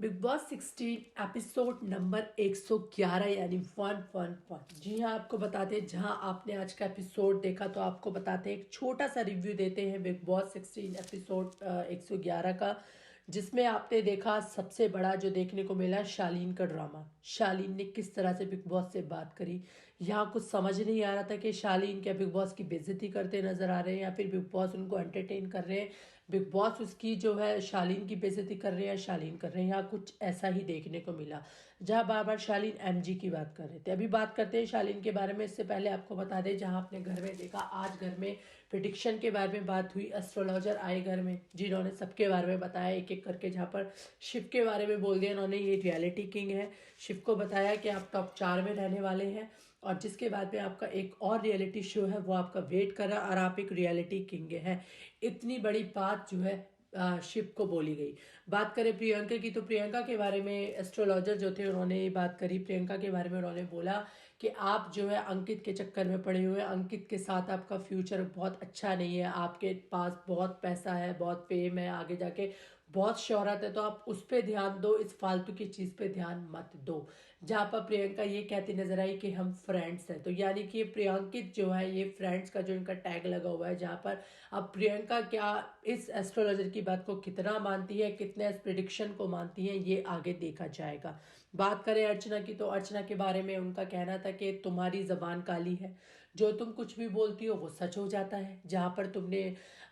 Big boss 16 episode number 111 यानी 111। जी हाँ, आपको बताते हैं, जहाँ आपने आज का एपिसोड देखा तो आपको बताते हैं, एक छोटा सा रिव्यू देते हैं बिग बॉस 16 एपिसोड 111 का, जिसमें आपने देखा सबसे बड़ा जो देखने को मिला शालीन का ड्रामा। शालीन ने किस तरह से बिग बॉस से बात करी, यहाँ कुछ समझ नहीं आ रहा था कि शालीन क्या बिग बॉस की बेइज्जती करते नजर आ रहे हैं या फिर बिग बॉस उनको एंटरटेन कर रहे हैं, बिग बॉस उसकी जो है शालीन की बेइज्जती कर रहे हैं, शालीन कर रहे हैं। यहाँ कुछ ऐसा ही देखने को मिला, जहाँ बार बार शालीन एमजी की बात कर रहे थे। अभी बात करते हैं शालीन के बारे में। इससे पहले आपको बता दें, जहाँ आपने घर में देखा, आज घर में प्रिडिक्शन के बारे में बात हुई। एस्ट्रोलॉजर आए घर में, जिन्होंने सबके बारे में बताया एक एक करके। जहाँ पर शिव के बारे में बोल दिया इन्होंने, ये रियलिटी किंग है। शिव को बताया कि आप टॉप 4 में रहने वाले हैं, और जिसके बाद में आपका एक और रियलिटी शो है, वो आपका वेट कर रहा, और आप एक रियलिटी किंग हैं। इतनी बड़ी बात जो है शिव को बोली गई। बात करें प्रियंका की, तो प्रियंका के बारे में एस्ट्रोलॉजर जो थे उन्होंने ये बात करी। प्रियंका के बारे में उन्होंने बोला कि आप जो है अंकित के चक्कर में पड़े हुए हैं, अंकित के साथ आपका फ्यूचर बहुत अच्छा नहीं है, आपके पास बहुत पैसा है, बहुत फेम है, आगे जाके बहुत शोहरत है, तो आप उस पर ध्यान दो, इस फालतू की चीज़ पे ध्यान मत दो। जहाँ पर प्रियंका ये कहती नजर आई कि हम फ्रेंड्स हैं, तो यानी कि प्रियंकित जो है, ये फ्रेंड्स का जो इनका टैग लगा हुआ है, जहाँ पर अब प्रियंका क्या इस एस्ट्रोलॉजर की बात को कितना मानती है, कितने इस प्रिडिक्शन को मानती है, ये आगे देखा जाएगा। बात करें अर्चना की, तो अर्चना के बारे में उनका कहना था कि तुम्हारी जबान काली है, जो तुम कुछ भी बोलती हो वो सच हो जाता है। जहाँ पर तुमने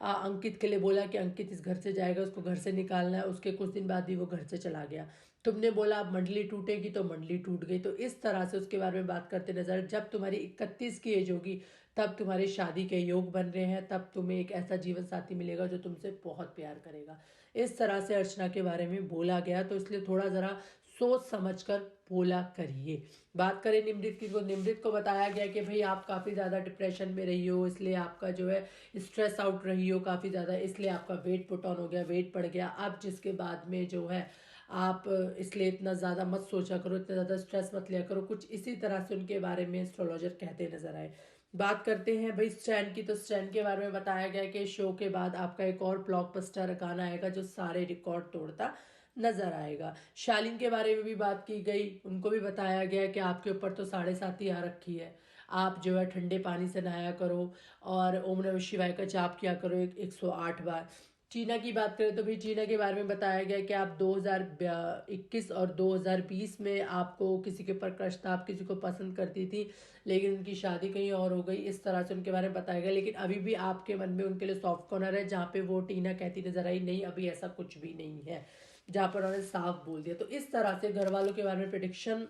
अंकित के लिए बोला कि अंकित इस घर से जाएगा, उसको घर से निकालना है, उसके कुछ दिन बाद ही वो घर से चला गया। तुमने बोला अब मंडली टूटेगी, तो मंडली टूट गई। तो इस तरह से उसके बारे में बात करते नजर, जब तुम्हारी 31 की एज होगी तब तुम्हारी शादी के योग बन रहे हैं, तब तुम्हें एक ऐसा जीवन साथी मिलेगा जो तुमसे बहुत प्यार करेगा। इस तरह से अर्चना के बारे में बोला गया, तो इसलिए थोड़ा ज़रा सोच समझकर बोला करिए। बात करें निमृत की, तो निमृत को बताया गया कि भाई आप काफ़ी ज़्यादा डिप्रेशन में रही हो, इसलिए आपका जो है स्ट्रेस आउट रही हो काफ़ी ज़्यादा, इसलिए आपका वेट पुट ऑन हो गया, वेट बढ़ गया। अब जिसके बाद में जो है आप इसलिए इतना ज़्यादा मत सोचा करो, इतना ज़्यादा स्ट्रेस मत लिया करो, कुछ इसी तरह से उनके बारे में एस्ट्रोलॉजर कहते नजर आए। बात करते हैं भाई स्टैन की, तो स्टैन के बारे में बताया गया कि शो के बाद आपका एक और ब्लॉकबस्टर गाना आएगा जो सारे रिकॉर्ड तोड़ता नजर आएगा। शालीन के बारे में भी बात की गई, उनको भी बताया गया कि आपके ऊपर तो 7.5 ही आ रखी है, आप जो है ठंडे पानी से नहाया करो और ओम नमः शिवाय का जाप किया करो 108 बार। चीना की बात करें तो भी चीना के बारे में बताया गया कि आप 2021 और 2020 में आपको किसी के ऊपर क्रश था, आप किसी को पसंद करती थी, लेकिन उनकी शादी कहीं और हो गई। इस तरह से उनके बारे में बताया गया, लेकिन अभी भी आपके मन में उनके लिए सॉफ्ट कॉर्नर है, जहाँ पे वो टीना कहती नजर आई नहीं अभी ऐसा कुछ भी नहीं है, जहाँ पर उन्होंने साफ बोल दिया। तो इस तरह से घर वालों के बारे में प्रिडिक्शन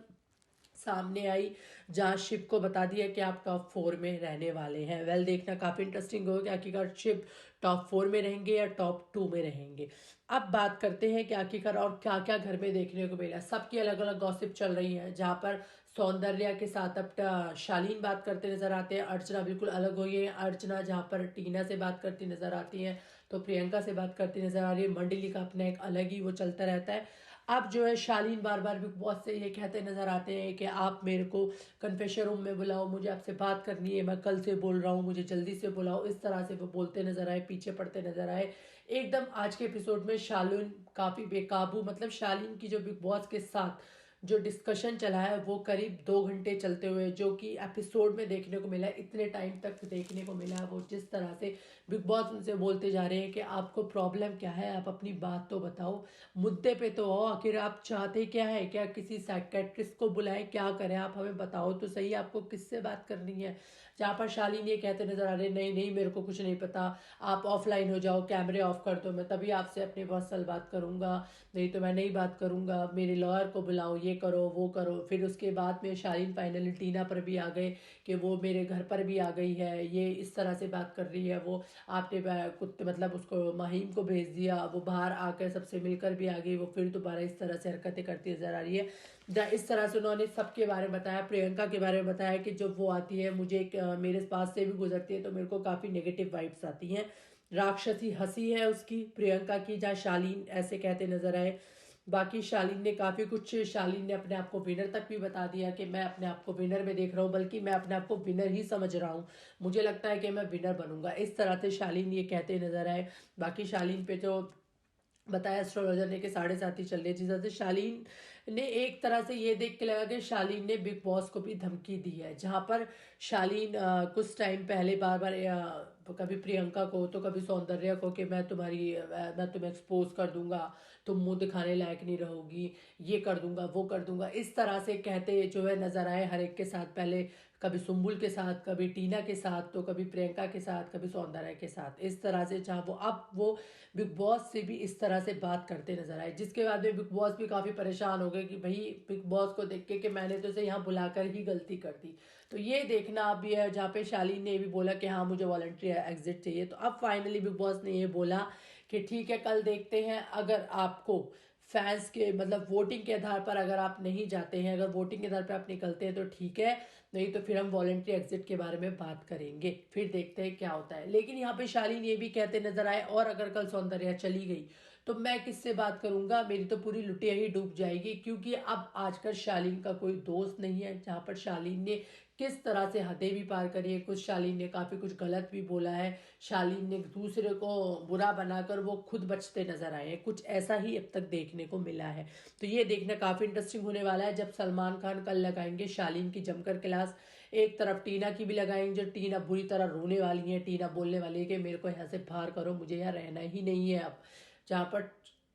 सामने आई, जहां शिव को बता दिया कि आप टॉप 4 में रहने वाले हैं। वेल, देखना काफ़ी इंटरेस्टिंग होगा कि आखिरकार शिव टॉप 4 में रहेंगे या टॉप 2 में रहेंगे। अब बात करते हैं कि आखिरकार और क्या क्या घर में देखने को मिला। सबकी अलग अलग गॉसिप चल रही है, जहाँ पर सौंदर्या के साथ अब शालीन बात करते नजर आते हैं, अर्चना बिल्कुल अलग हुई है। अर्चना जहाँ पर टीना से बात करती नजर आती है, तो प्रियंका से बात करती नजर आ रही है। मंडली का अपना एक अलग ही वो चलता रहता है। अब जो है शालीन बार बार बिग बॉस से ये कहते नजर आते हैं कि आप मेरे को कन्फेशन रूम में बुलाओ, मुझे आपसे बात करनी है, मैं कल से बोल रहा हूँ, मुझे जल्दी से बुलाओ। इस तरह से वो बोलते नजर आए, पीछे पड़ते नजर आए। एकदम आज के एपिसोड में शालीन काफी बेकाबू, मतलब शालीन की जो बिग बॉस के साथ जो डिस्कशन चला है वो करीब 2 घंटे चलते हुए, जो कि एपिसोड में देखने को मिला है, इतने टाइम तक देखने को मिला है। वो जिस तरह से बिग बॉस उनसे बोलते जा रहे हैं कि आपको प्रॉब्लम क्या है, आप अपनी बात तो बताओ, मुद्दे पे तो आओ, आखिर आप चाहते क्या है, क्या किसी साइकेट्रिस्ट को बुलाएं, क्या करें, आप हमें बताओ तो सही, आपको किससे बात करनी है। जहाँ पर शालीन ये कहते नजर आ रहे, नहीं नहीं मेरे को कुछ नहीं पता, आप ऑफलाइन हो जाओ, कैमरे ऑफ कर दो, मैं तभी आपसे अपनी पर्सनल बात करूंगा, नहीं तो मैं नहीं बात करूंगा, मेरे लॉयर को बुलाओ, ये करो वो करो। फिर उसके बाद में शालीन फाइनली टीना पर भी आ गए कि वो मेरे घर पर भी आ गई है, ये इस तरह से बात कर रही है, वो आपने कुत्ते मतलब उसको माहिम को भेज दिया, वो बाहर आकर सबसे मिलकर भी आ गई, वो फिर दोबारा इस तरह से हरकतें करती नजर आ रही है। इस तरह से उन्होंने सबके बारे में बताया। प्रियंका के बारे में बताया कि जब वो आती है, मुझे मेरे पास से भी गुजरती है तो मेरे को काफ़ी नेगेटिव वाइब्स आती हैं, राक्षसी हंसी है उसकी प्रियंका की, जहाँ शालीन ऐसे कहते नजर आए। बाकी शालीन ने काफ़ी कुछ, शालीन ने अपने आप को विनर तक भी बता दिया कि मैं अपने आप को विनर में देख रहा हूँ, बल्कि मैं अपने आप को विनर ही समझ रहा हूँ, मुझे लगता है कि मैं विनर बनूंगा। इस तरह से शालीन ये कहते नजर आए। बाकी शालीन पे जो बताया एस्ट्रोलॉजर ने कि 7:30 ही चल रही है, जिस हिसाब से शालीन ने एक तरह से ये देख के लगा कि शालीन ने बिग बॉस को भी धमकी दी है, जहां पर शालीन कुछ टाइम पहले बार बार कभी प्रियंका को तो कभी सौंदर्या को कि मैं तुम्हें एक्सपोज कर दूंगा, तुम मुंह दिखाने लायक नहीं रहोगी, ये कर दूंगा वो कर दूंगा, इस तरह से कहते जो है नजर आए हर एक के साथ। पहले कभी सुम्बुल के साथ, कभी टीना के साथ, तो कभी प्रियंका के साथ, कभी सौंदर्या के साथ, इस तरह से जहाँ वो बिग बॉस से भी इस तरह से बात करते नजर आए, जिसके बाद में बिग बॉस भी काफ़ी परेशान हो गए कि भाई बिग बॉस को देख के कि मैंने तो इसे यहाँ बुलाकर ही गलती कर दी। तो ये देखना अब भी है, जहाँ पे शालीन ने भी बोला कि हाँ मुझे वॉलंटरी एग्जिट चाहिए। तो अब फाइनली बिग बॉस ने ये बोला कि ठीक है, कल देखते हैं, अगर आपको फैंस के मतलब वोटिंग के आधार पर अगर आप नहीं जाते हैं, अगर वोटिंग के आधार पर आप निकलते हैं तो ठीक है, नहीं तो फिर हम वॉलंटरी एग्जिट के बारे में बात करेंगे, फिर देखते हैं क्या होता है। लेकिन यहाँ पे शालीन ये भी कहते नजर आए, और अगर कल सौंदर्या चली गई तो मैं किससे बात करूंगा, मेरी तो पूरी लुटिया ही डूब जाएगी, क्योंकि अब आजकल शालीन का कोई दोस्त नहीं है। जहाँ पर शालीन ने किस तरह से हदें भी पार करी है, कुछ शालीन ने काफ़ी कुछ गलत भी बोला है, शालीन ने दूसरे को बुरा बनाकर वो खुद बचते नजर आए हैं, कुछ ऐसा ही अब तक देखने को मिला है। तो ये देखना काफ़ी इंटरेस्टिंग होने वाला है, जब सलमान खान कल लगाएंगे शालीन की जमकर क्लास। एक तरफ टीना की भी लगाएंगे, जो टीना बुरी तरह रोने वाली है, टीना बोलने वाली है कि मेरे को यहाँ से बाहर करो, मुझे यहाँ रहना ही नहीं है अब। जहाँ पर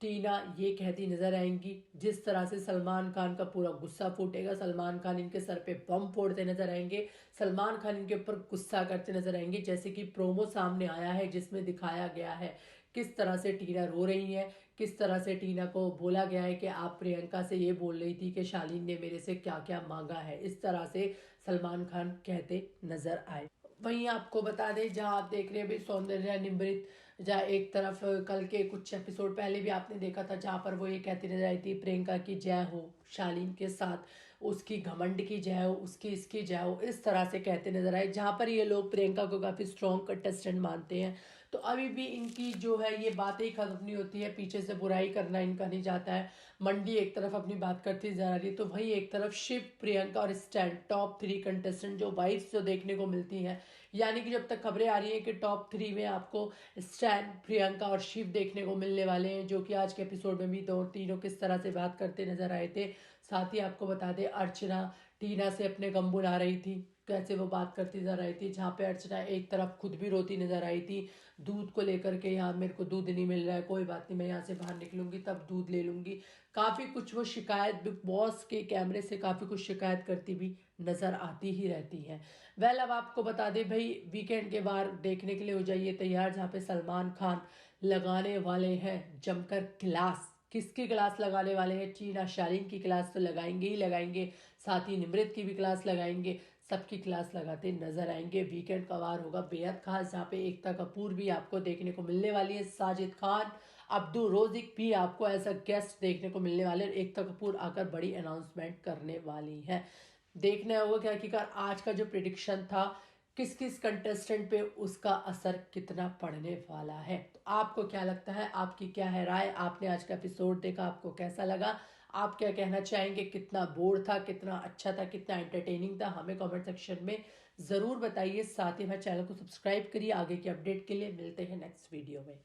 टीना ये कहती नजर आएंगी, जिस तरह से सलमान खान का पूरा गुस्सा फूटेगा, सलमान खान इनके सर पे बम फोड़ते नजर आएंगे, सलमान खान इनके ऊपर गुस्सा करते नजर आएंगे, जैसे कि प्रोमो सामने आया है जिसमें दिखाया गया है किस तरह से टीना रो रही है, किस तरह से टीना को बोला गया है कि आप प्रियंका से ये बोल रही थी कि शालीन ने मेरे से क्या क्या मांगा है, इस तरह से सलमान खान कहते नजर आए। वहीं आपको बता दें, जहां आप देख रहे हैं भी सौंदर्या निमृत, जहाँ एक तरफ कल के कुछ एपिसोड पहले भी आपने देखा था जहां पर वो ये कहती नजर आई थी प्रियंका की जय हो, शालीन के साथ उसकी घमंड की जय हो, उसकी इसकी जय हो, इस तरह से कहते नजर आए, जहां पर ये लोग प्रियंका को काफी स्ट्रॉन्ग कंटेस्टेंट मानते हैं। तो अभी भी इनकी जो है ये बातें ही खत्म नहीं होती है, पीछे से बुराई करना इनका नहीं जाता है। मंडी एक तरफ अपनी बात करती जा रही है, तो वही एक तरफ शिव, प्रियंका और स्टैंड, टॉप 3 कंटेस्टेंट जो वाइफ्स जो देखने को मिलती हैं, यानी कि जब तक खबरें आ रही हैं कि टॉप 3 में आपको स्टैंड, प्रियंका और शिव देखने को मिलने वाले हैं, जो कि आज के एपिसोड में भी दो तीनों किस तरह से बात करते नजर आए थे। साथ ही आपको बता दें, अर्चना टीना से अपने गम बुला रही थी, कैसे वो बात करती नजर आई थी, जहाँ पे अर्चना एक तरफ खुद भी रोती नजर आई थी, दूध को लेकर के, यहाँ मेरे को दूध नहीं मिल रहा है, कोई बात नहीं, मैं यहाँ से बाहर निकलूंगी तब दूध ले लूंगी। काफ़ी कुछ वो शिकायत बिग बॉस के कैमरे से काफ़ी कुछ शिकायत करती भी नजर आती ही रहती हैं। अब आपको बता दें भाई, वीकेंड के बार देखने के लिए हो जाइए तैयार, जहाँ पे सलमान खान लगाने वाले हैं जमकर क्लास। किसकी क्लास लगाने वाले हैं? टीना शालीन की क्लास तो लगाएंगे ही लगाएंगे, साथ ही निमृत की भी क्लास लगाएंगे, सबकी क्लास लगाते नजर आएंगे। वीकेंड का वार होगा बेहद खास, जहाँ पे एकता कपूर भी आपको देखने को मिलने वाली है, साजिद खान, अब्दुल रोजिक भी आपको एज अ गेस्ट देखने को मिलने वाले, और एकता कपूर आकर बड़ी अनाउंसमेंट करने वाली है। देखना होगा कि आखिरकार आज का जो प्रिडिक्शन था किस किस कंटेस्टेंट पे उसका असर कितना पड़ने वाला है। तो आपको क्या लगता है, आपकी क्या है राय? आपने आज का एपिसोड देखा, आपको कैसा लगा? आप क्या कहना चाहेंगे? कितना बोर था, कितना अच्छा था, कितना एंटरटेनिंग था? हमें कमेंट सेक्शन में ज़रूर बताइए। साथ ही हमारे चैनल को सब्सक्राइब करिए। आगे की अपडेट के लिए मिलते हैं नेक्स्ट वीडियो में।